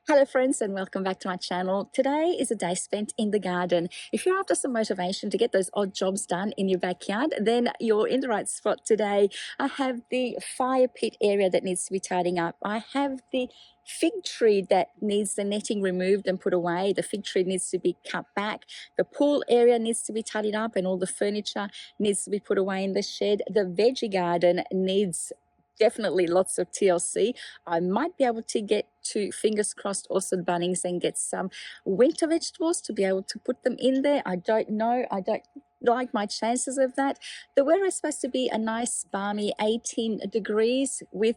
Hello friends and welcome back to my channel. Today is a day spent in the garden. If you're after some motivation to get those odd jobs done in your backyard, then you're in the right spot today. I have the fire pit area that needs to be tidying up. I have the fig tree that needs the netting removed and put away. The fig tree needs to be cut back. The pool area needs to be tidied up and all the furniture needs to be put away in the shed. The veggie garden needs definitely lots of TLC. I might be able to get to, fingers crossed, also Bunnings and get some winter vegetables to be able to put them in there. I don't know. I don't like my chances of that. The weather is supposed to be a nice balmy 18 degrees with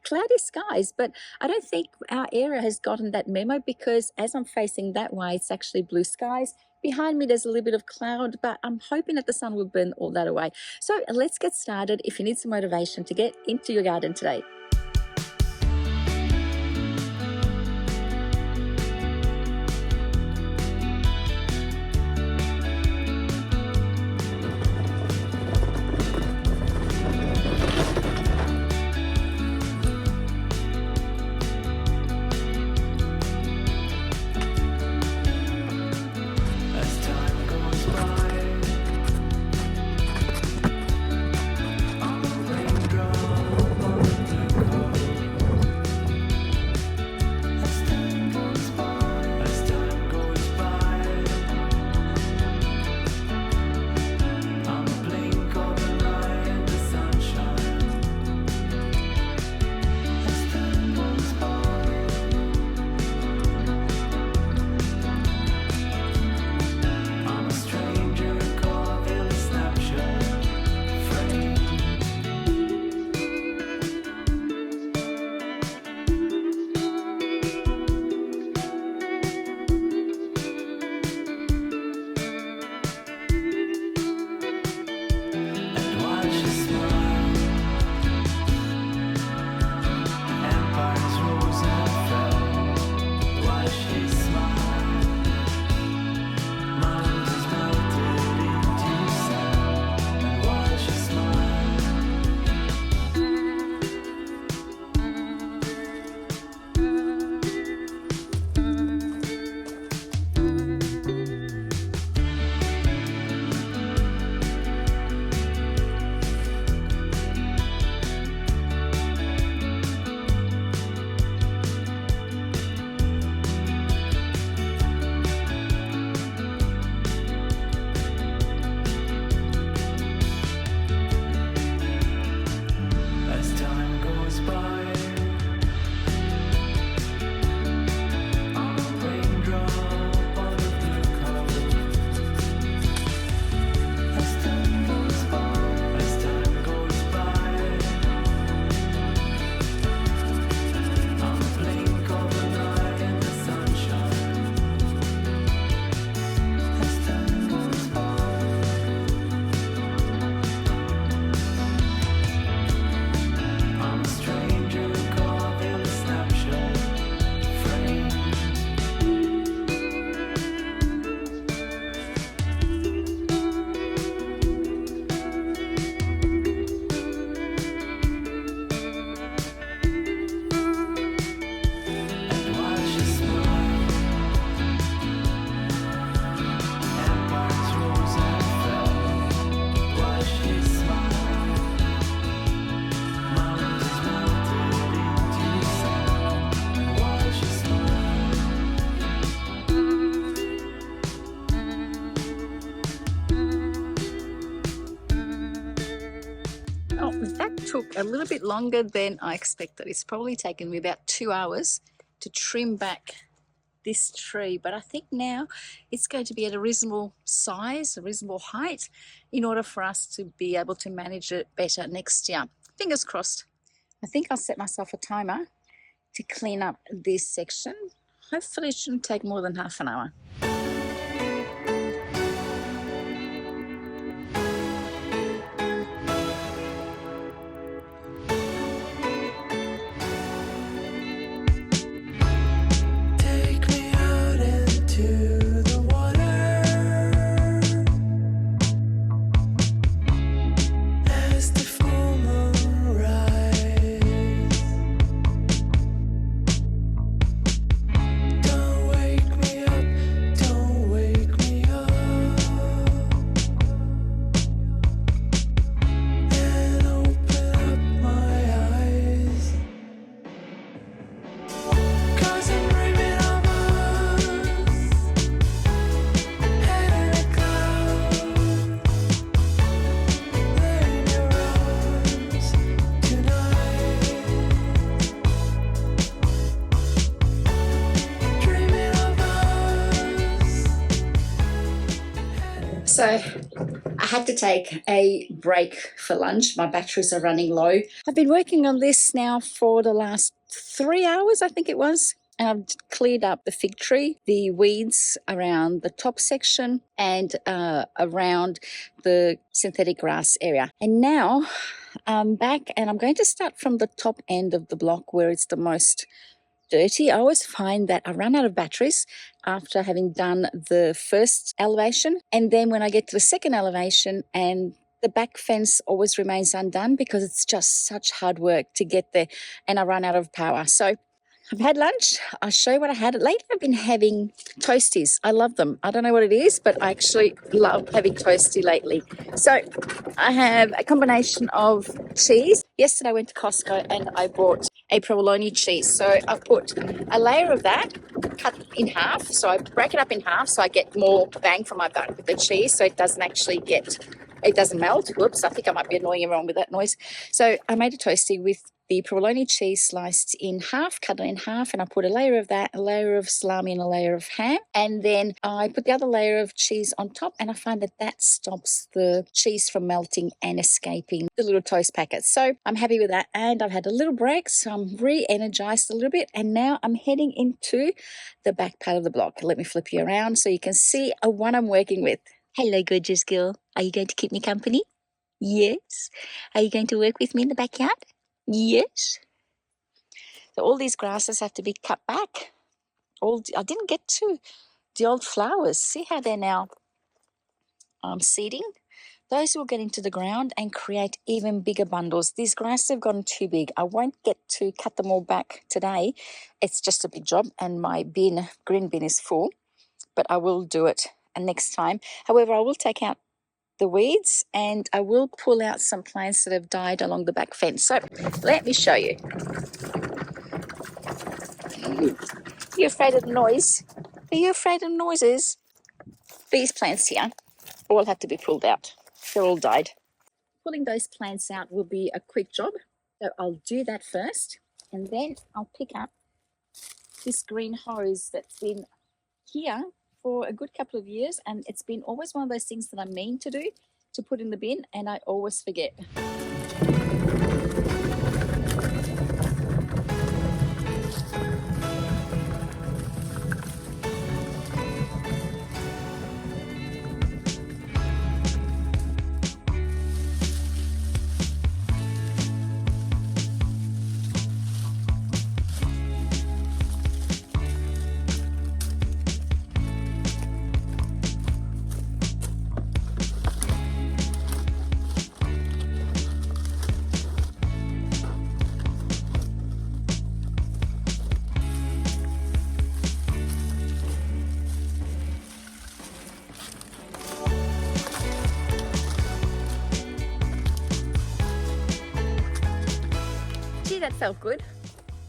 cloudy skies, but I don't think our area has gotten that memo because as I'm facing that way, it's actually blue skies. Behind me, there's a little bit of cloud, but I'm hoping that the sun will burn all that away. So let's get started if you need some motivation to get into your garden today. That took a little bit longer than I expected. It's probably taken me about 2 hours to trim back this tree, but I think now it's going to be at a reasonable size, a reasonable height, in order for us to be able to manage it better next year. Fingers crossed. I think I'll set myself a timer to clean up this section. Hopefully it shouldn't take more than half an hour. So I had to take a break for lunch. My batteries are running low. I've been working on this now for the last 3 hours, I think it was. And I've cleared up the fig tree, the weeds around the top section and around the synthetic grass area. And now I'm back and I'm going to start from the top end of the block where it's the most dirty. I always find that I run out of batteries after having done the first elevation. And then when I get to the second elevation, and the back fence always remains undone because it's just such hard work to get there and I run out of power. So I've had lunch. I'll show you what I had. Lately, I've been having toasties. I love them. I don't know what it is, but I actually love having toasty lately. So I have a combination of cheese. Yesterday I went to Costco and I bought a provolone cheese. So I put a layer of that cut in half. So I break it up in half so I get more bang for my buck with the cheese so it doesn't actually it doesn't melt. Whoops, I think I might be annoying everyone with that noise. So I made a toasty with the provolone cheese sliced in half, cut it in half, and I put a layer of that, a layer of salami and a layer of ham. And then I put the other layer of cheese on top, and I find that that stops the cheese from melting and escaping the little toast packets. So I'm happy with that. And I've had a little break, so I'm re-energized a little bit. And now I'm heading into the back part of the block. Let me flip you around so you can see what I'm working with. Hello, gorgeous girl. Are you going to keep me company? Yes. Are you going to work with me in the backyard? Yes. So all these grasses have to be cut back. I didn't get to the old flowers. See how they're now seeding? Those will get into the ground and create even bigger bundles. These grasses have gotten too big. I won't get to cut them all back today. It's just a big job and my green bin is full, but I will do it next time. However, I will take out the weeds and I will pull out some plants that have died along the back fence. So let me show you. You afraid of the noise? Are you afraid of noises? These plants here all have to be pulled out. They're all died. Pulling those plants out will be a quick job. So I'll do that first and then I'll pick up this green hose that's been here for a good couple of years, and it's been always one of those things that I mean to do, to put in the bin, and I always forget. That felt good.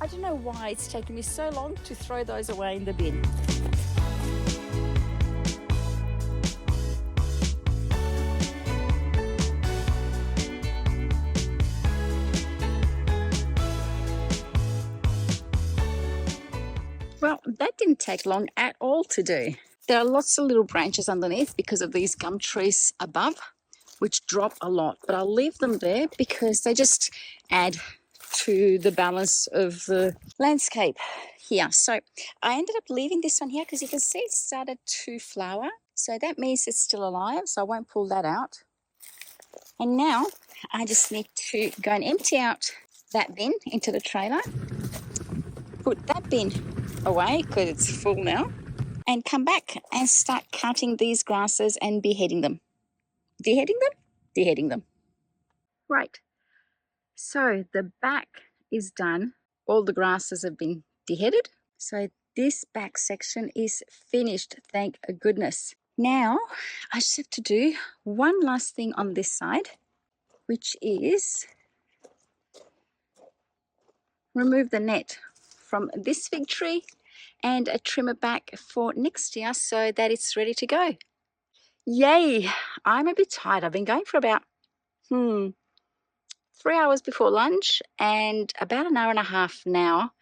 I don't know why it's taken me so long to throw those away in the bin. Well, that didn't take long at all to do. There are lots of little branches underneath because of these gum trees above, which drop a lot, but I'll leave them there because they just add to the balance of the landscape here. So I ended up leaving this one here because you can see it started to flower. So that means it's still alive, so I won't pull that out. And now I just need to go and empty out that bin into the trailer, put that bin away because it's full now, and come back and start cutting these grasses and beheading them. Deheading them? Deheading them. Right. So the back is done. All the grasses have been deheaded. So this back section is finished, thank goodness. Now I just have to do one last thing on this side, which is remove the net from this fig tree and trim it back for next year so that it's ready to go. Yay! I'm a bit tired. I've been going for about 3 hours before lunch and about an hour and a half now,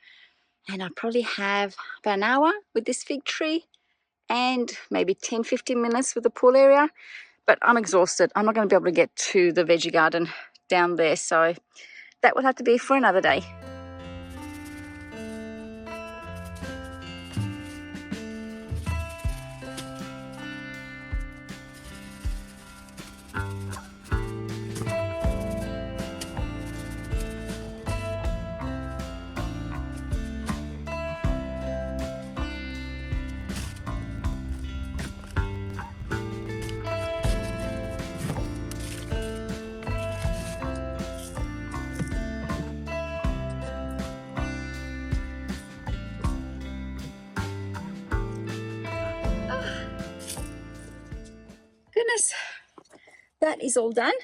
and I probably have about an hour with this fig tree and maybe 10-15 minutes with the pool area, but I'm exhausted. I'm not going to be able to get to the veggie garden down there, so that will have to be for another day. Goodness, that is all done.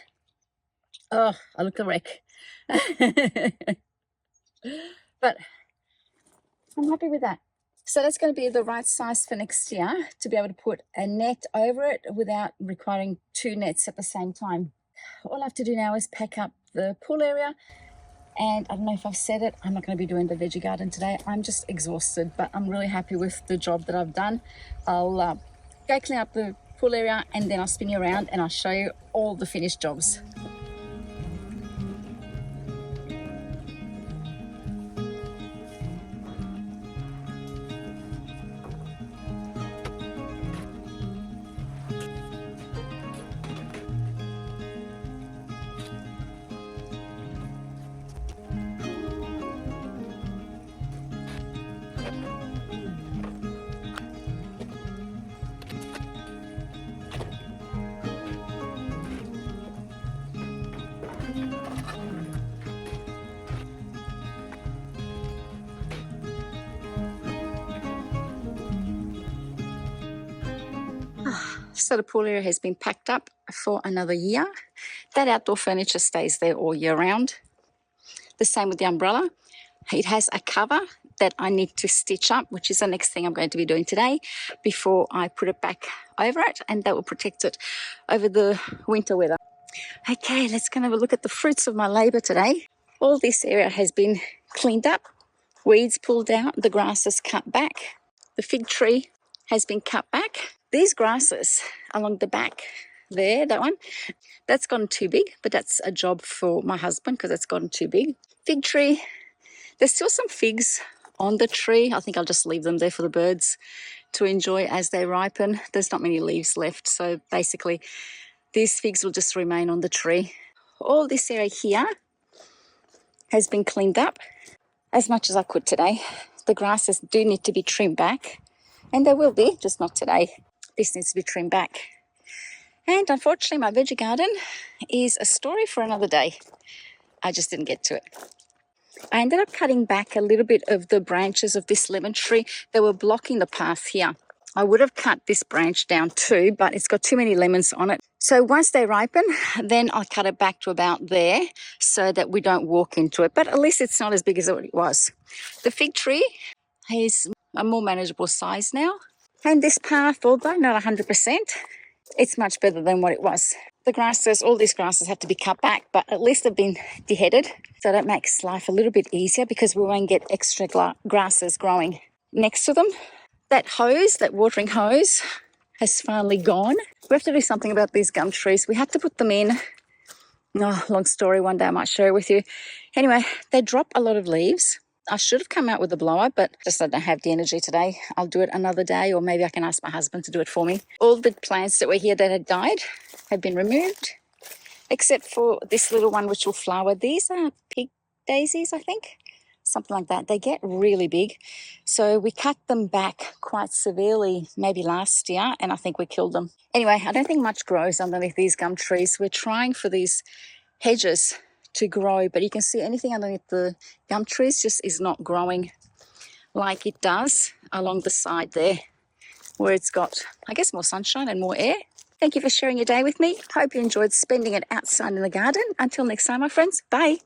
Oh, I look a wreck. But I'm happy with that. So that's going to be the right size for next year, to be able to put a net over it without requiring 2 nets at the same time. All I have to do now is pack up the pool area. And I don't know if I've said it, I'm not going to be doing the veggie garden today. I'm just exhausted, but I'm really happy with the job that I've done. I'll go clean up the pool area, and then I'll spin you around and I'll show you all the finished jobs. So the pool area has been packed up for another year. That outdoor furniture stays there all year round. The same with the umbrella. It has a cover that I need to stitch up, which is the next thing I'm going to be doing today before I put it back over it, and that will protect it over the winter weather. Okay, let's go and have a look at the fruits of my labour today. All this area has been cleaned up, weeds pulled out, the grasses cut back, the fig tree has been cut back. These grasses along the back there, that one, that's gotten too big, but that's a job for my husband because it's gotten too big. Fig tree, there's still some figs on the tree. I think I'll just leave them there for the birds to enjoy as they ripen. There's not many leaves left, so basically these figs will just remain on the tree. All this area here has been cleaned up as much as I could today. The grasses do need to be trimmed back, and they will be, just not today. This needs to be trimmed back. And unfortunately, my veggie garden is a story for another day. I just didn't get to it. I ended up cutting back a little bit of the branches of this lemon tree that were blocking the path here. I would have cut this branch down too, but it's got too many lemons on it. So once they ripen, then I'll cut it back to about there so that we don't walk into it. But at least it's not as big as it was. The fig tree is a more manageable size now. And this path, although not 100%, it's much better than what it was. The grasses, all these grasses have to be cut back, but at least they've been deheaded. So that makes life a little bit easier because we won't get extra grasses growing next to them. That hose, that watering hose, has finally gone. We have to do something about these gum trees. We had to put them in. Oh, long story, one day I might share it with you. Anyway, they drop a lot of leaves. I should have come out with a blower, but just I don't have the energy today. I'll do it another day, or maybe I can ask my husband to do it for me. All the plants that were here that had died have been removed, except for this little one which will flower. These are pig daisies, I think. Something like that. They get really big. So we cut them back quite severely maybe last year, and I think we killed them. Anyway, I don't think much grows underneath these gum trees. We're trying for these hedges to grow, but you can see anything underneath the gum trees just is not growing like it does along the side there, where it's got, I guess, more sunshine and more air. Thank you for sharing your day with me. Hope you enjoyed spending it outside in the garden. Until next time, my friends, bye.